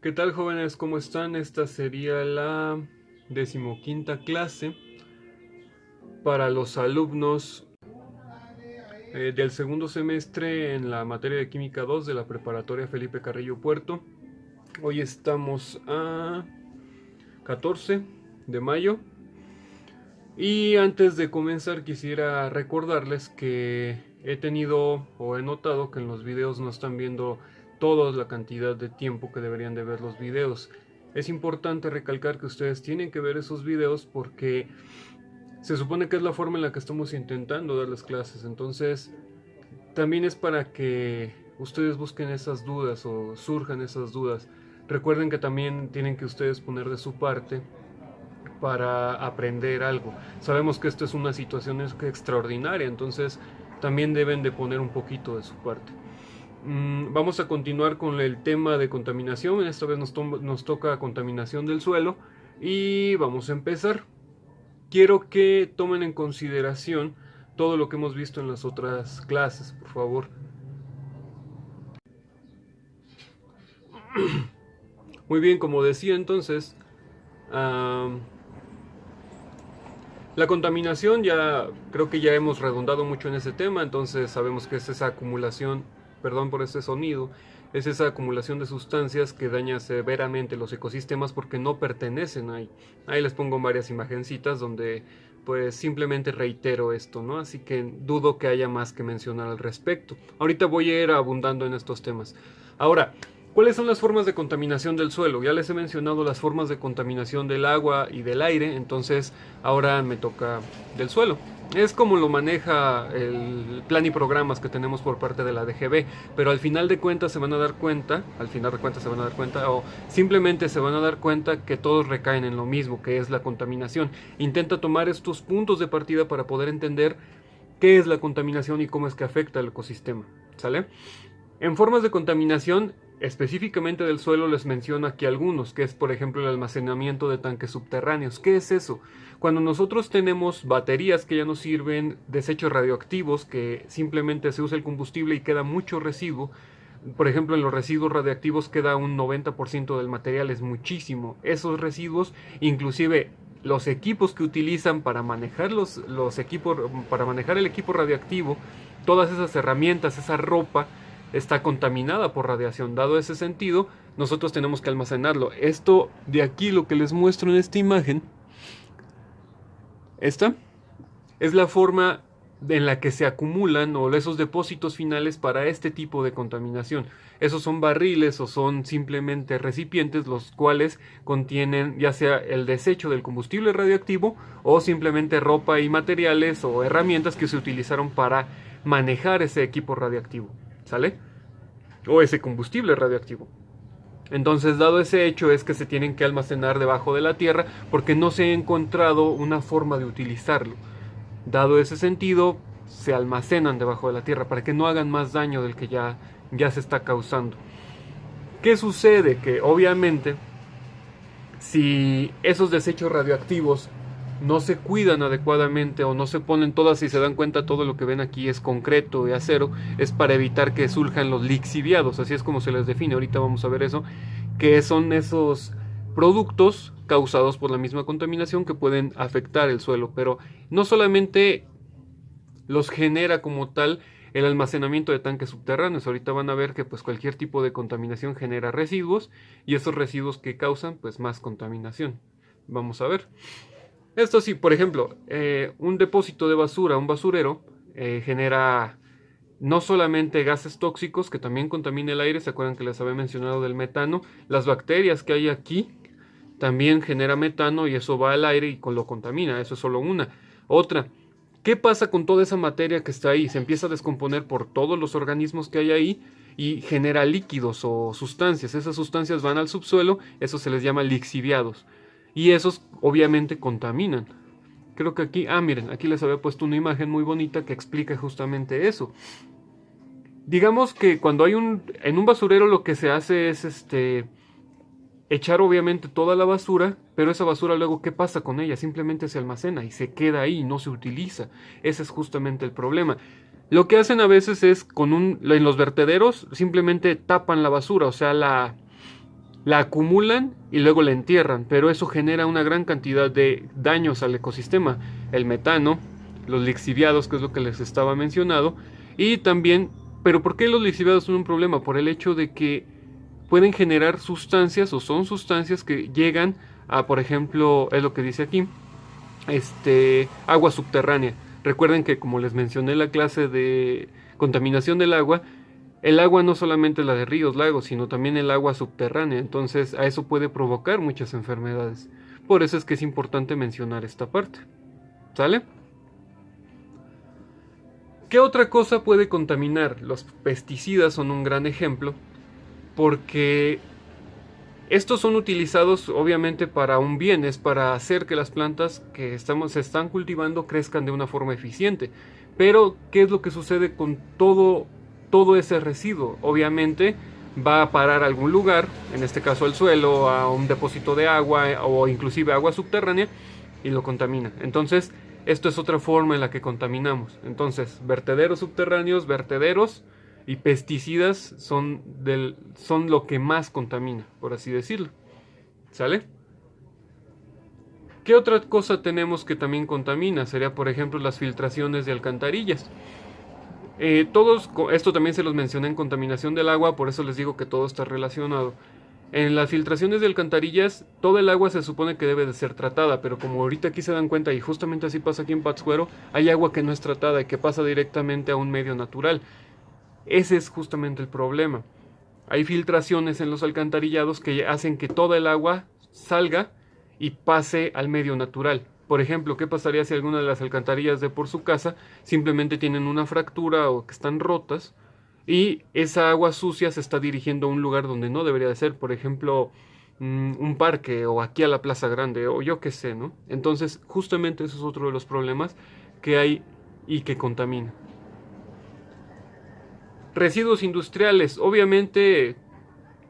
¿Qué tal, jóvenes? ¿Cómo están? Esta sería la 15ª clase para los alumnos del segundo semestre en la materia de Química 2 de la preparatoria Felipe Carrillo Puerto. Hoy estamos a 14 de mayo y antes de comenzar quisiera recordarles que he notado que en los videos no están viendo toda la cantidad de tiempo que deberían de ver los videos. Es importante recalcar que ustedes tienen que ver esos videos porque se supone que es la forma en la que estamos intentando dar las clases. Entonces, también es para que ustedes busquen esas dudas o surjan esas dudas. Recuerden que también tienen que ustedes poner de su parte para aprender algo. Sabemos que esto es una situación extraordinaria, entonces también deben de poner un poquito de su parte. Vamos a continuar con el tema de contaminación. Esta vez nos toca contaminación del suelo y vamos a empezar. Quiero que tomen en consideración todo lo que hemos visto en las otras clases, por favor. Muy bien, como decía entonces, la contaminación ya creo que ya hemos redundado mucho en ese tema, entonces sabemos que es esa acumulación, perdón por ese sonido, es esa acumulación de sustancias que daña severamente los ecosistemas porque no pertenecen ahí. Ahí les pongo varias imagencitas donde pues simplemente reitero esto, ¿no? Así que dudo que haya más que mencionar al respecto. Ahorita voy a ir abundando en estos temas. Ahora, ¿cuáles son las formas de contaminación del suelo? Ya les he mencionado las formas de contaminación del agua y del aire, entonces ahora me toca del suelo. Es como lo maneja el plan y programas que tenemos por parte de la DGB, pero al final de cuentas se van a dar cuenta, o simplemente se van a dar cuenta que todos recaen en lo mismo, que es la contaminación. Intenta tomar estos puntos de partida para poder entender qué es la contaminación y cómo es que afecta al ecosistema, ¿sale? En formas de contaminación, específicamente del suelo, les menciono aquí algunos, que es por ejemplo el almacenamiento de tanques subterráneos. ¿Qué es eso? Cuando nosotros tenemos baterías que ya no sirven, desechos radioactivos, que simplemente se usa el combustible y queda mucho residuo. Por ejemplo, en los residuos radioactivos queda un 90% del material, es muchísimo. Esos residuos, inclusive los equipos que utilizan para manejar para manejar el equipo radioactivo, todas esas herramientas, esa ropa, está contaminada por radiación. Dado ese sentido, nosotros tenemos que almacenarlo. Esto de aquí, lo que les muestro en esta imagen, esta es la forma en la que se acumulan o esos depósitos finales para este tipo de contaminación. Esos son barriles o son simplemente recipientes los cuales contienen ya sea el desecho del combustible radioactivo o simplemente ropa y materiales o herramientas que se utilizaron para manejar ese equipo radioactivo, ¿sale? O ese combustible radioactivo. Entonces, dado ese hecho, es que se tienen que almacenar debajo de la tierra porque no se ha encontrado una forma de utilizarlo. Dado ese sentido, se almacenan debajo de la tierra para que no hagan más daño del que ya se está causando. ¿Qué sucede? Que obviamente, si esos desechos radioactivos no se cuidan adecuadamente o no se ponen todas, y se dan cuenta, todo lo que ven aquí es concreto y acero, es para evitar que surjan los lixiviados, así es como se les define. Ahorita vamos a ver eso, que son esos productos causados por la misma contaminación que pueden afectar el suelo, pero no solamente los genera como tal el almacenamiento de tanques subterráneos. Ahorita van a ver que pues cualquier tipo de contaminación genera residuos y esos residuos que causan pues más contaminación. Vamos a ver. Esto sí, por ejemplo, un depósito de basura, un basurero, genera no solamente gases tóxicos que también contamina el aire. ¿Se acuerdan que les había mencionado del metano? Las bacterias que hay aquí también genera metano y eso va al aire y lo contamina. Eso es solo una. Otra, ¿qué pasa con toda esa materia que está ahí? Se empieza a descomponer por todos los organismos que hay ahí y genera líquidos o sustancias. Esas sustancias van al subsuelo, eso se les llama lixiviados. Y esos obviamente contaminan. Creo que aquí, miren, aquí les había puesto una imagen muy bonita que explica justamente eso. Digamos que cuando hay en un basurero lo que se hace es echar obviamente toda la basura, pero esa basura luego, ¿qué pasa con ella? Simplemente se almacena y se queda ahí, no se utiliza. Ese es justamente el problema. Lo que hacen a veces es en los vertederos simplemente tapan la basura, o sea, la acumulan y luego la entierran, pero eso genera una gran cantidad de daños al ecosistema, el metano, los lixiviados, que es lo que les estaba mencionando, y también, pero ¿por qué los lixiviados son un problema? Por el hecho de que pueden generar sustancias, o son sustancias que llegan a, por ejemplo, es lo que dice aquí, agua subterránea. Recuerden que, como les mencioné en la clase de contaminación del agua, el agua no solamente la de ríos, lagos, sino también el agua subterránea. Entonces a eso puede provocar muchas enfermedades. Por eso es que es importante mencionar esta parte. ¿Sale? ¿Qué otra cosa puede contaminar? Los pesticidas son un gran ejemplo, porque estos son utilizados obviamente para un bien, es para hacer que las plantas que se están cultivando crezcan de una forma eficiente. Pero, ¿qué es lo que sucede con todo ese residuo? Obviamente va a parar a algún lugar, en este caso al suelo, a un depósito de agua o inclusive agua subterránea, y lo contamina. Entonces, esto es otra forma en la que contaminamos. Entonces, vertederos subterráneos, vertederos y pesticidas son lo que más contamina, por así decirlo. ¿Sale? ¿Qué otra cosa tenemos que también contamina? Sería, por ejemplo, las filtraciones de alcantarillas. Esto también se los mencioné en contaminación del agua, por eso les digo que todo está relacionado. En las filtraciones de alcantarillas, todo el agua se supone que debe de ser tratada, pero como ahorita aquí se dan cuenta, y justamente así pasa aquí en Pátzcuaro, hay agua que no es tratada y que pasa directamente a un medio natural. Ese es justamente el problema. Hay filtraciones en los alcantarillados que hacen que toda el agua salga y pase al medio natural. Por ejemplo, ¿qué pasaría si alguna de las alcantarillas de por su casa simplemente tienen una fractura o que están rotas y esa agua sucia se está dirigiendo a un lugar donde no debería de ser? Por ejemplo, un parque o aquí a la Plaza Grande o yo qué sé, ¿no? Entonces, justamente eso es otro de los problemas que hay y que contamina. Residuos industriales. Obviamente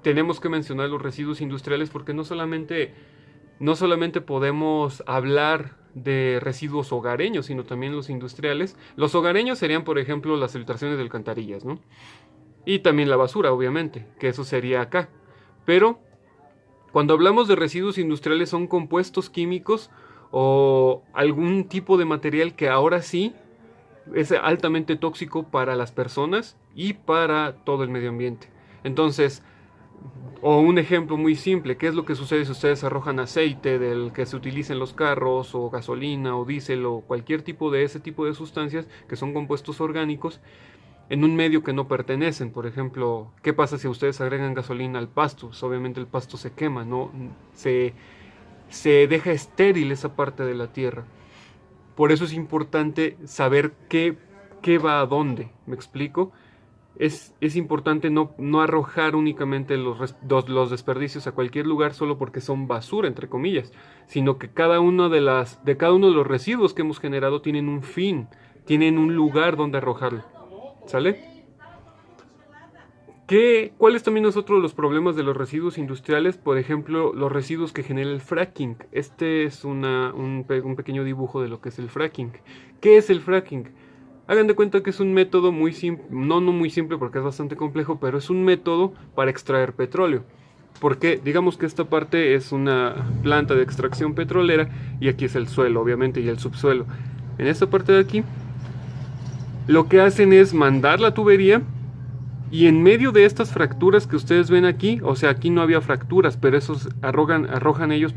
tenemos que mencionar los residuos industriales porque no solamente podemos hablar de residuos hogareños, sino también los industriales. Los hogareños serían, por ejemplo, las filtraciones de alcantarillas, ¿no? Y también la basura, obviamente, que eso sería acá. Pero cuando hablamos de residuos industriales son compuestos químicos o algún tipo de material que ahora sí es altamente tóxico para las personas y para todo el medio ambiente. Entonces, o un ejemplo muy simple, ¿qué es lo que sucede si ustedes arrojan aceite del que se utiliza en los carros, o gasolina, o diésel, o cualquier tipo de ese tipo de sustancias que son compuestos orgánicos en un medio que no pertenecen? Por ejemplo, ¿qué pasa si ustedes agregan gasolina al pasto? Pues obviamente el pasto se quema, ¿no? Se deja estéril esa parte de la tierra. Por eso es importante saber qué va a dónde, ¿me explico? Es importante no arrojar únicamente los desperdicios a cualquier lugar solo porque son basura, entre comillas, sino que cada uno de los residuos que hemos generado tienen un fin, tienen un lugar donde arrojarlo. ¿Sale? ¿Cuál es también otro de los problemas de los residuos industriales? Por ejemplo, los residuos que genera el fracking. Este es un pequeño dibujo de lo que es el fracking. ¿Qué es el fracking? Hagan de cuenta que es un método muy simple, no muy simple porque es bastante complejo, pero es un método para extraer petróleo. Porque digamos que esta parte es una planta de extracción petrolera y aquí es el suelo, obviamente, y el subsuelo. En esta parte de aquí, lo que hacen es mandar la tubería y en medio de estas fracturas que ustedes ven aquí, o sea, aquí no había fracturas, pero esos arrojan ellos,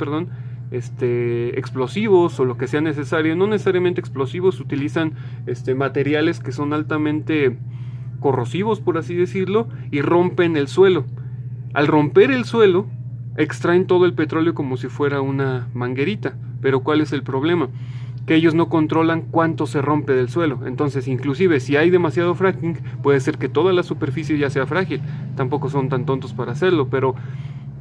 explosivos o lo que sea necesario. No necesariamente explosivos, utilizan materiales que son altamente corrosivos, por así decirlo, y rompen el suelo. Al romper el suelo, extraen todo el petróleo como si fuera una manguerita. Pero ¿cuál es el problema? Que ellos no controlan cuánto se rompe del suelo. Entonces, inclusive si hay demasiado fracking, puede ser que toda la superficie ya sea frágil. Tampoco son tan tontos para hacerlo, pero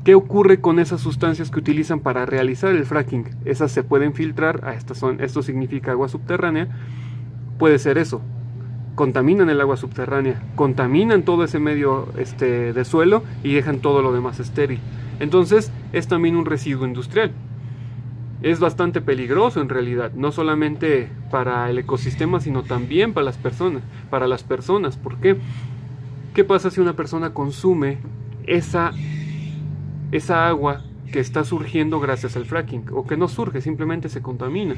¿qué ocurre con esas sustancias que utilizan para realizar el fracking? Esas se pueden filtrar, esto significa agua subterránea. Puede ser eso, contaminan el agua subterránea, contaminan todo ese medio de suelo y dejan todo lo demás estéril. Entonces es también un residuo industrial. Es bastante peligroso en realidad, no solamente para el ecosistema, sino también para las personas. ¿Por qué? ¿Qué pasa si una persona consume esa esa agua que está surgiendo gracias al fracking, o que no surge, simplemente se contamina.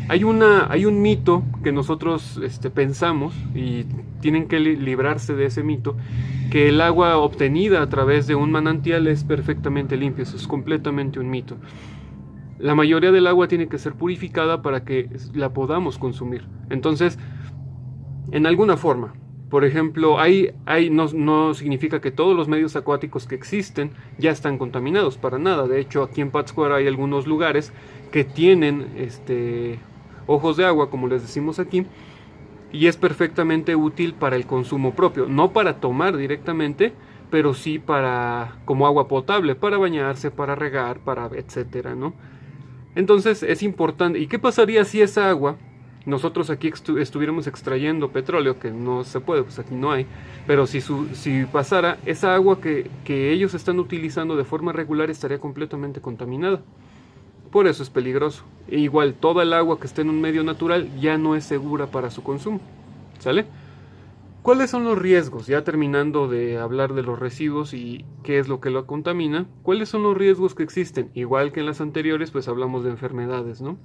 Hay un mito que nosotros pensamos, y tienen que librarse de ese mito, que el agua obtenida a través de un manantial es perfectamente limpia. Eso es completamente un mito. La mayoría del agua tiene que ser purificada para que la podamos consumir. Entonces, en alguna forma, por ejemplo, no significa que todos los medios acuáticos que existen ya están contaminados, para nada. De hecho, aquí en Pátzcuaro hay algunos lugares que tienen ojos de agua, como les decimos aquí, y es perfectamente útil para el consumo propio, no para tomar directamente, pero sí como agua potable, para bañarse, para regar, para etcétera, ¿no? Entonces es importante. ¿Y qué pasaría si esa agua, nosotros aquí estuviéramos extrayendo petróleo, que no se puede, pues aquí no hay, pero si pasara, esa agua que ellos están utilizando de forma regular estaría completamente contaminada? Por eso es peligroso. E igual, toda el agua que esté en un medio natural ya no es segura para su consumo. ¿Sale? ¿Cuáles son los riesgos? Ya terminando de hablar de los residuos y qué es lo que lo contamina, ¿cuáles son los riesgos que existen? Igual que en las anteriores, pues hablamos de enfermedades, ¿no?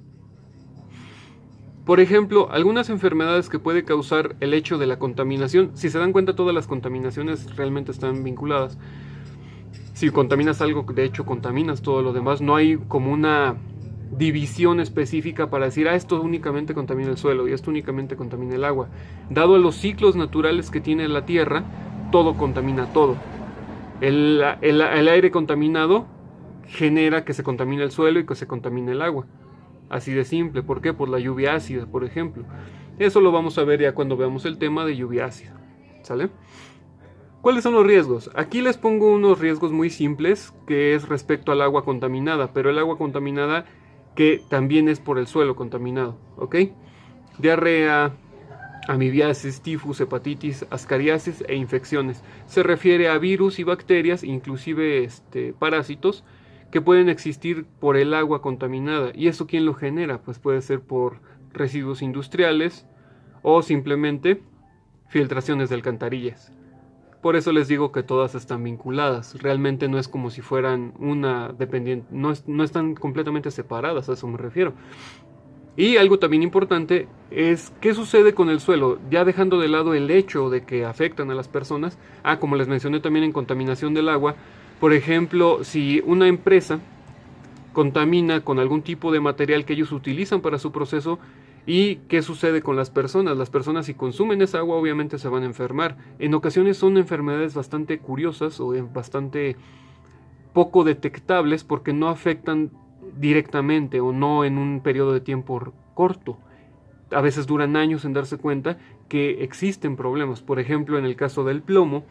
Por ejemplo, algunas enfermedades que puede causar el hecho de la contaminación. Si se dan cuenta, todas las contaminaciones realmente están vinculadas. Si contaminas algo, de hecho contaminas todo lo demás. No hay como una división específica para decir, esto únicamente contamina el suelo y esto únicamente contamina el agua. Dado a los ciclos naturales que tiene la Tierra, todo contamina todo. El aire contaminado genera que se contamine el suelo y que se contamine el agua. Así de simple. ¿Por qué? Por la lluvia ácida, por ejemplo. Eso lo vamos a ver ya cuando veamos el tema de lluvia ácida. ¿Sale? ¿Cuáles son los riesgos? Aquí les pongo unos riesgos muy simples, que es respecto al agua contaminada, pero el agua contaminada que también es por el suelo contaminado, ¿ok? Diarrea, amibiasis, tifus, hepatitis, ascariasis e infecciones. Se refiere a virus y bacterias, inclusive parásitos, que pueden existir por el agua contaminada. ¿Y eso quién lo genera? Pues puede ser por residuos industriales o simplemente filtraciones de alcantarillas. Por eso les digo que todas están vinculadas. Realmente no es como si fueran una dependiente, no están completamente separadas, a eso me refiero. Y algo también importante es qué sucede con el suelo, ya dejando de lado el hecho de que afectan a las personas. Como les mencioné también en contaminación del agua, por ejemplo, si una empresa contamina con algún tipo de material que ellos utilizan para su proceso, ¿y qué sucede con las personas? Las personas, si consumen esa agua, obviamente se van a enfermar. En ocasiones son enfermedades bastante curiosas o bastante poco detectables porque no afectan directamente o no en un periodo de tiempo corto. A veces duran años en darse cuenta que existen problemas. Por ejemplo, en el caso del plomo,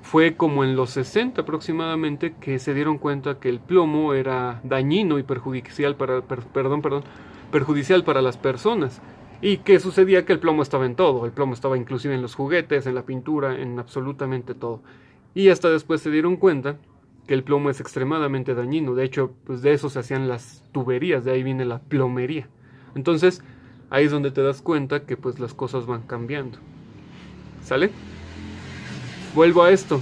fue como en los 60 aproximadamente que se dieron cuenta que el plomo era dañino y perjudicial para las personas. ¿Y qué sucedía? Que el plomo estaba en todo. El plomo estaba inclusive en los juguetes, en la pintura, en absolutamente todo. Y hasta después se dieron cuenta que el plomo es extremadamente dañino. De hecho, pues de eso se hacían las tuberías, de ahí viene la plomería. Entonces, ahí es donde te das cuenta que pues las cosas van cambiando. ¿Sale? Vuelvo a esto.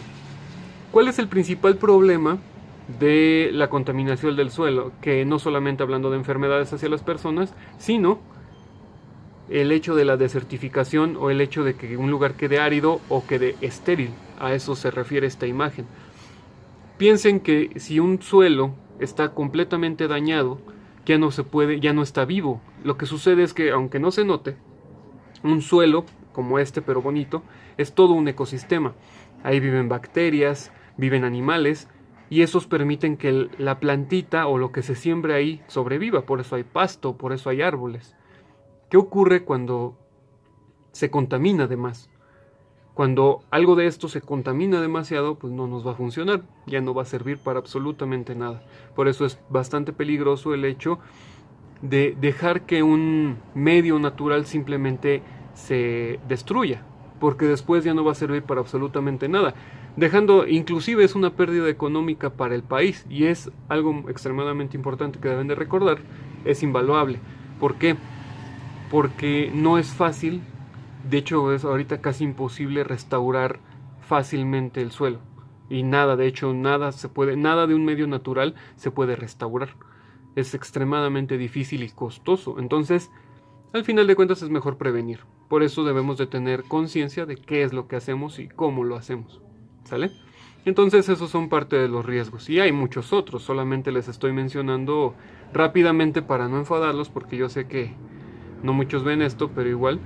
¿Cuál es el principal problema de la contaminación del suelo? Que no solamente hablando de enfermedades hacia las personas, sino el hecho de la desertificación o el hecho de que un lugar quede árido o quede estéril. A eso se refiere esta imagen. Piensen que si un suelo está completamente dañado, ya no está vivo. Lo que sucede es que, aunque no se note, un suelo como pero bonito, es todo un ecosistema. Ahí viven bacterias, viven animales, y esos permiten que la plantita o lo que se siembre ahí sobreviva. Por eso hay pasto, por eso hay árboles. ¿Qué ocurre cuando se contamina de más? Cuando algo de esto se contamina demasiado, pues no nos va a funcionar, ya no va a servir para absolutamente nada. Por eso es bastante peligroso el hecho de dejar que un medio natural simplemente se destruya, porque después ya no va a servir para absolutamente nada. Inclusive es una pérdida económica para el país, y es algo extremadamente importante que deben de recordar, es invaluable. ¿Por qué? Porque no es fácil. De hecho, es ahorita casi imposible restaurar fácilmente el suelo. Y nada, de hecho, nada de un medio natural se puede restaurar. Es extremadamente difícil y costoso. Entonces, al final de cuentas es mejor prevenir. Por eso debemos de tener conciencia de qué es lo que hacemos y cómo lo hacemos. ¿Sale? Entonces esos son parte de los riesgos. Y hay muchos otros. Solamente les estoy mencionando rápidamente para no enfadarlos, porque yo sé que no muchos ven esto, pero igual.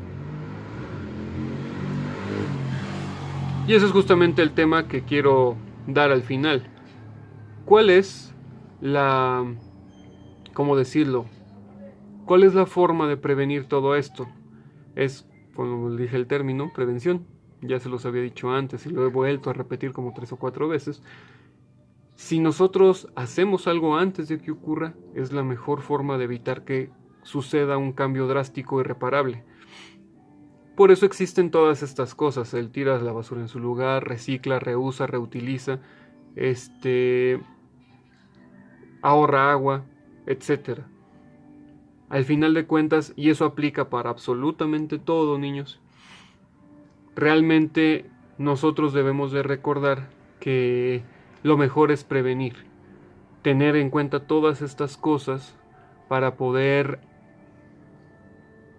Y ese es justamente el tema que quiero dar al final. ¿Cuál es ¿cómo decirlo? ¿Cuál es la forma de prevenir todo esto? Es, como dije el término, prevención. Ya se los había dicho antes y lo he vuelto a repetir como 3 o 4 veces. Si nosotros hacemos algo antes de que ocurra, es la mejor forma de evitar que suceda un cambio drástico e irreparable. Por eso existen todas estas cosas. El tira la basura en su lugar, recicla, reusa, reutiliza, ahorra agua, etc. Al final de cuentas, y eso aplica para absolutamente todo, niños, realmente nosotros debemos de recordar que lo mejor es prevenir, tener en cuenta todas estas cosas para poder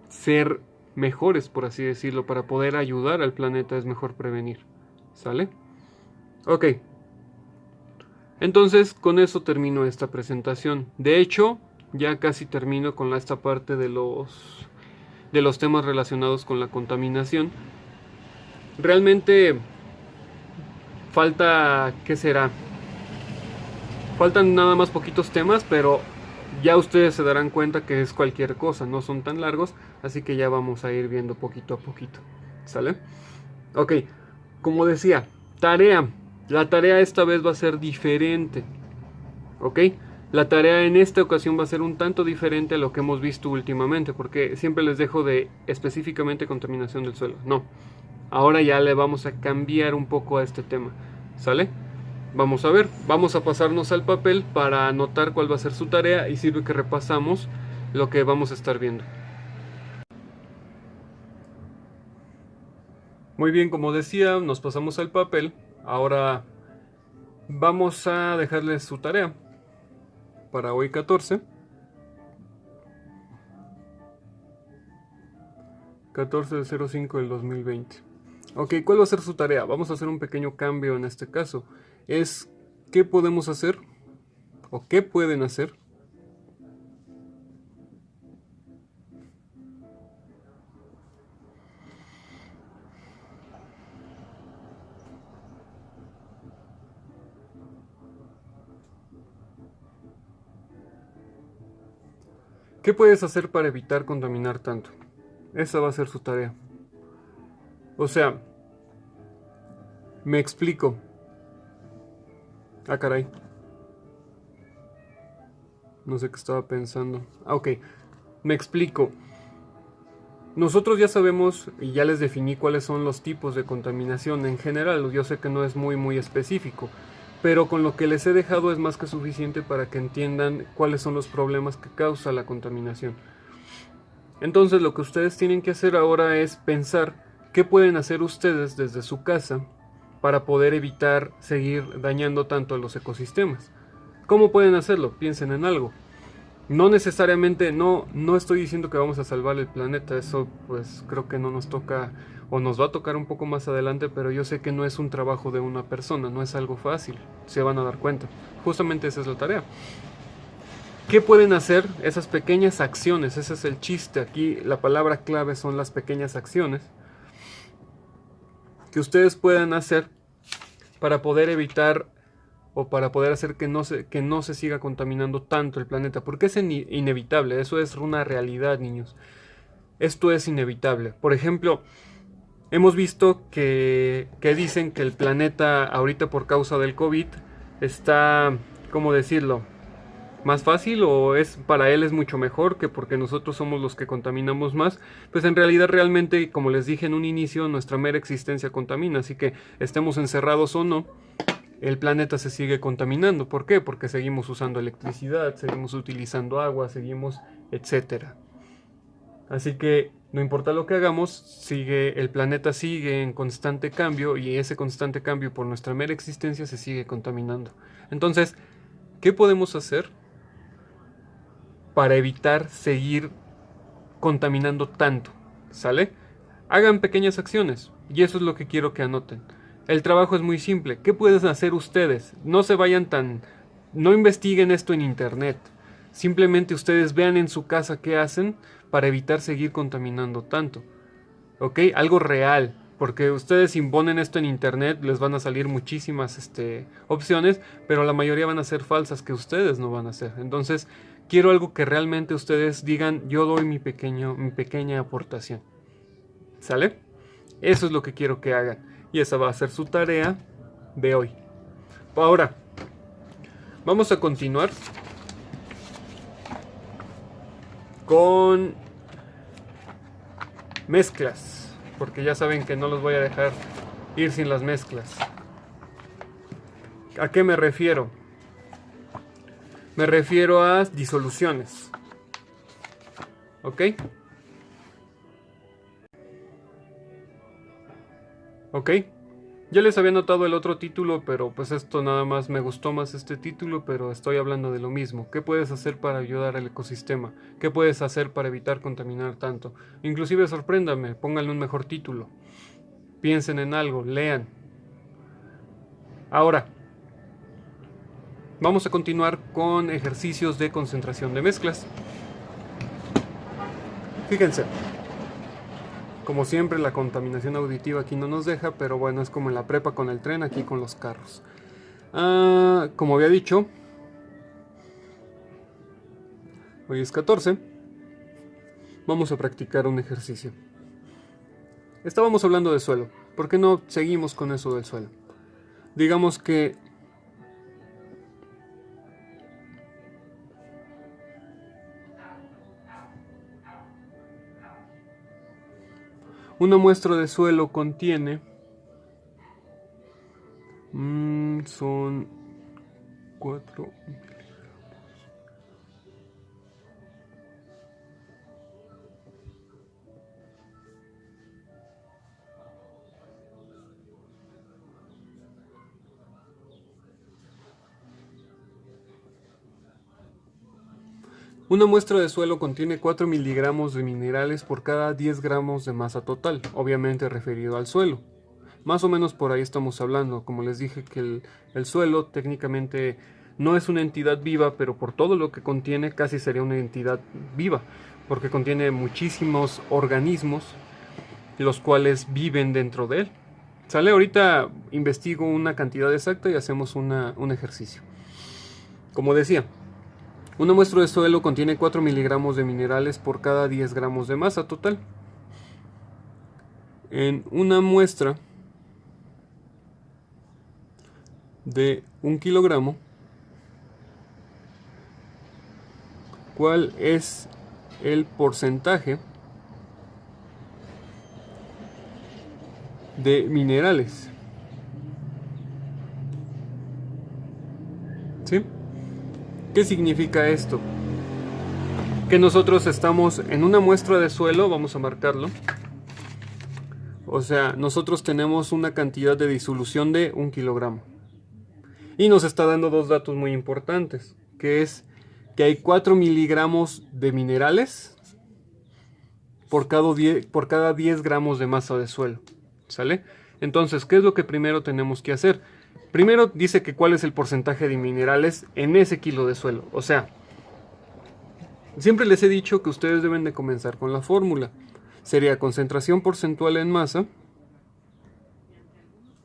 ser mejores, por así decirlo, para poder ayudar al planeta es mejor prevenir. ¿Sale? Ok. Entonces, con eso termino esta presentación. De hecho, ya casi termino con esta parte de los temas relacionados con la contaminación. Realmente falta, ¿qué será? Faltan nada más poquitos temas, pero ya ustedes se darán cuenta que es cualquier cosa, no son tan largos, así que ya vamos a ir viendo poquito a poquito. ¿Sale? Ok, como decía, tarea. La tarea esta vez va a ser diferente. ¿Ok? La tarea en esta ocasión va a ser un tanto diferente a lo que hemos visto últimamente, porque siempre les dejo de específicamente contaminación del suelo. No, ahora ya le vamos a cambiar un poco a este tema. ¿Sale? Vamos a ver, vamos a pasarnos al papel para anotar cuál va a ser su tarea y sirve que repasamos lo que vamos a estar viendo. Muy bien, como decía, nos pasamos al papel. Ahora vamos a dejarles su tarea para hoy 14 de 05 del 2020. Ok, ¿cuál va a ser su tarea? Vamos a hacer un pequeño cambio en este caso. Es qué podemos hacer o qué pueden hacer ¿qué puedes hacer para evitar contaminar tanto? Esa va a ser su tarea. O sea, me explico. Ah, caray. No sé qué estaba pensando. Ah, ok. Me explico. Nosotros ya sabemos y ya les definí cuáles son los tipos de contaminación en general. Yo sé que no es muy específico, pero con lo que les he dejado es más que suficiente para que entiendan cuáles son los problemas que causa la contaminación. Entonces lo que ustedes tienen que hacer ahora es pensar qué pueden hacer ustedes desde su casa para poder evitar seguir dañando tanto a los ecosistemas. ¿Cómo pueden hacerlo? Piensen en algo. No necesariamente, no estoy diciendo que vamos a salvar el planeta, eso pues creo que no nos toca o nos va a tocar un poco más adelante, pero yo sé que no es un trabajo de una persona, no es algo fácil, se van a dar cuenta. Justamente esa es la tarea. ¿Qué pueden hacer esas pequeñas acciones? Ese es el chiste, aquí la palabra clave son las pequeñas acciones que ustedes puedan hacer para poder evitar o para poder hacer que no se siga contaminando tanto el planeta, porque es inevitable, eso es una realidad, niños. Esto es inevitable. Por ejemplo, hemos visto que dicen que el planeta ahorita por causa del COVID está, ¿cómo decirlo?, más fácil, o para él es mucho mejor que porque nosotros somos los que contaminamos más. Pues en realidad realmente, como les dije en un inicio, nuestra mera existencia contamina, así que estemos encerrados o no, el planeta se sigue contaminando. ¿Por qué? Porque seguimos usando electricidad, seguimos utilizando agua, seguimos, etcétera. Así que No importa lo que hagamos, el planeta sigue en constante cambio y ese constante cambio por nuestra mera existencia se sigue contaminando. Entonces, ¿qué podemos hacer para evitar seguir contaminando tanto? ¿Sale? Hagan pequeñas acciones y eso es lo que quiero que anoten. El trabajo es muy simple. ¿Qué pueden hacer ustedes? No investiguen esto en internet. Simplemente ustedes vean en su casa qué hacen para evitar seguir contaminando tanto. ¿Ok? Algo real. Porque ustedes imponen esto en internet, les van a salir muchísimas opciones, pero la mayoría van a ser falsas que ustedes no van a hacer. Entonces, quiero algo que realmente ustedes digan, yo doy mi pequeña aportación. ¿Sale? Eso es lo que quiero que hagan. Y esa va a ser su tarea de hoy. Ahora, vamos a continuar con mezclas. Porque ya saben que no los voy a dejar ir sin las mezclas. ¿A qué me refiero? Me refiero a disoluciones. ¿Ok? ¿Ok? Ya les había notado el otro título, pero pues esto nada más me gustó más este título, pero estoy hablando de lo mismo. ¿Qué puedes hacer para ayudar al ecosistema? ¿Qué puedes hacer para evitar contaminar tanto? Inclusive sorpréndame, pónganle un mejor título. Piensen en algo, lean. Ahora, vamos a continuar con ejercicios de concentración de mezclas. Fíjense. Como siempre, la contaminación auditiva aquí no nos deja, pero bueno, es como en la prepa con el tren, aquí con los carros. Como había dicho, hoy es 14. Vamos a practicar un ejercicio. Estábamos hablando de suelo. ¿Por qué no seguimos con eso del suelo? Digamos que una muestra de suelo contiene son 4 Una muestra de suelo contiene 4 miligramos de minerales por cada 10 gramos de masa total, obviamente referido al suelo. Más o menos por ahí estamos hablando. Como les dije que el suelo técnicamente no es una entidad viva, pero por todo lo que contiene casi sería una entidad viva, porque contiene muchísimos organismos los cuales viven dentro de él. ¿Sale? Ahorita investigo una cantidad exacta y hacemos un ejercicio. Como decía, una muestra de suelo contiene 4 miligramos de minerales por cada 10 gramos de masa total. En una muestra de 1 kilogramo, ¿cuál es el porcentaje de minerales? ¿Sí? ¿Qué significa esto? Que nosotros estamos en una muestra de suelo, vamos a marcarlo. O sea, nosotros tenemos una cantidad de disolución de 1 kilogramo. Y nos está dando dos datos muy importantes, que es que hay 4 miligramos de minerales por cada 10 gramos de masa de suelo. ¿Sale? Entonces, ¿qué es lo que primero tenemos que hacer? Primero dice que cuál es el porcentaje de minerales en ese kilo de suelo. O sea, siempre les he dicho que ustedes deben de comenzar con la fórmula. Sería concentración porcentual en masa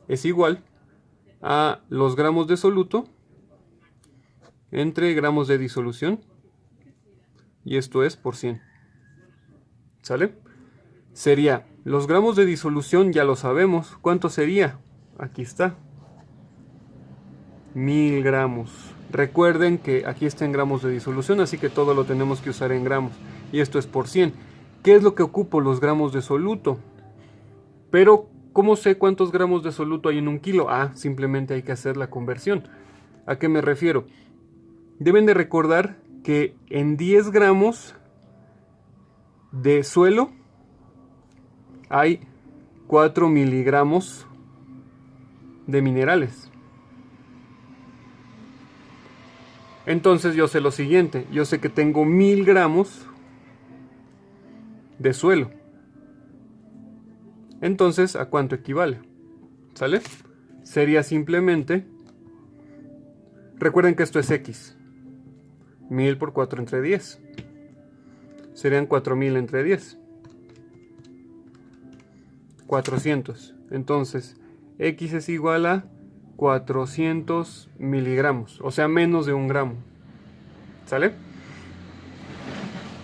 es igual a los gramos de soluto entre gramos de disolución, y esto es por 100. ¿Sale? Sería, los gramos de disolución ya lo sabemos. ¿Cuánto sería? Aquí está. 1000 gramos. Recuerden que aquí está en gramos de disolución, así que todo lo tenemos que usar en gramos. Y esto es por 100. ¿Qué es lo que ocupo? Los gramos de soluto. Pero, ¿cómo sé cuántos gramos de soluto hay en 1 kilo? Simplemente hay que hacer la conversión. ¿A qué me refiero? Deben de recordar que en 10 gramos de suelo hay 4 miligramos de minerales. Entonces yo sé lo siguiente, yo sé que tengo 1000 gramos de suelo. Entonces, ¿a cuánto equivale? ¿Sale? Sería simplemente, recuerden que esto es X, 1000 por 4 entre 10. Serían 4000 entre 10. 400. Entonces, X es igual a 400 miligramos, o sea, menos de 1 gramo. ¿Sale?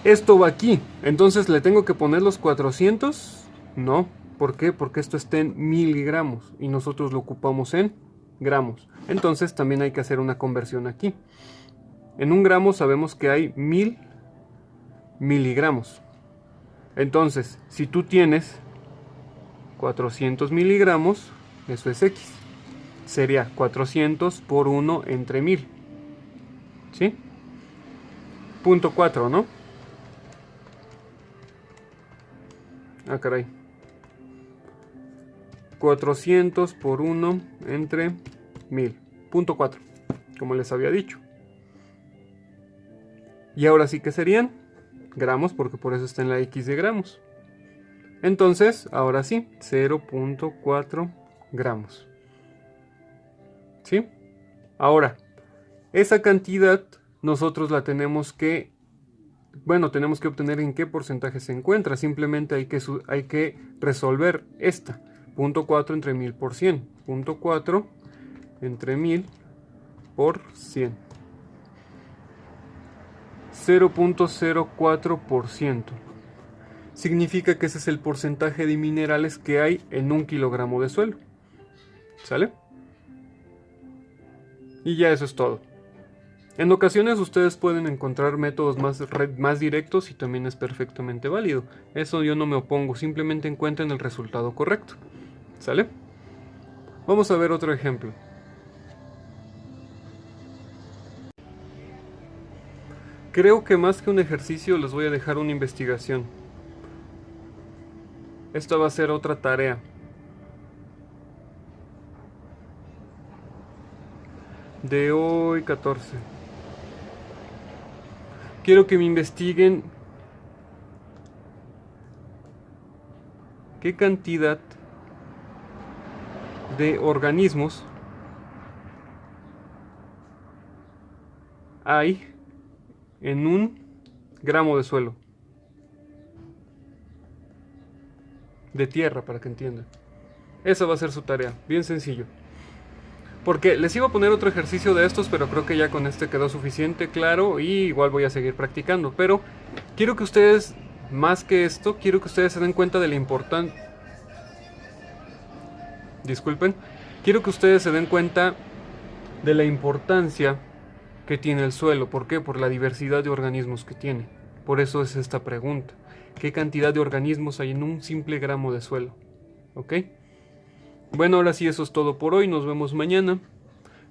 Esto va aquí, entonces le tengo que poner los 400. No, ¿por qué? Porque esto está en miligramos y nosotros lo ocupamos en gramos. Entonces también hay que hacer una conversión aquí. En 1 gramo sabemos que hay 1000 miligramos. Entonces, si tú tienes 400 miligramos, eso es X. Sería 400 por 1 entre 1000. ¿Sí? Punto 4, ¿no? Ah, caray. 400 por 1 entre 1000. Punto 4, como les había dicho. Y ahora sí que serían gramos, porque por eso está en la X de gramos. Entonces, ahora sí, 0.4 gramos. ¿Sí? Ahora, esa cantidad nosotros la tenemos que, tenemos que obtener en qué porcentaje se encuentra. Simplemente hay que resolver esta. 0.4 entre 1000 por 100. 0.4 entre 1000 por 100. 0.04%. Significa que ese es el porcentaje de minerales que hay en 1 kilogramo de suelo. ¿Sale? Y ya eso es todo. En ocasiones ustedes pueden encontrar métodos más directos y también es perfectamente válido. Eso yo no me opongo, simplemente encuentren el resultado correcto. ¿Sale? Vamos a ver otro ejemplo. Creo que más que un ejercicio les voy a dejar una investigación. Esta va a ser otra tarea. De hoy 14. Quiero que me investiguen qué cantidad de organismos hay en 1 gramo de suelo. De tierra, para que entiendan. Esa va a ser su tarea, bien sencillo. Porque les iba a poner otro ejercicio de estos, pero creo que ya con este quedó suficiente claro y igual voy a seguir practicando. Pero quiero que ustedes, más que esto, quiero que ustedes se den cuenta de la importancia. Disculpen. Quiero que ustedes se den cuenta de la importancia que tiene el suelo. ¿Por qué? Por la diversidad de organismos que tiene. Por eso es esta pregunta. ¿Qué cantidad de organismos hay en 1 simple gramo de suelo? ¿Ok? Bueno, ahora sí, eso es todo por hoy. Nos vemos mañana.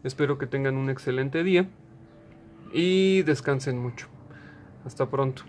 Espero que tengan un excelente día y descansen mucho. Hasta pronto.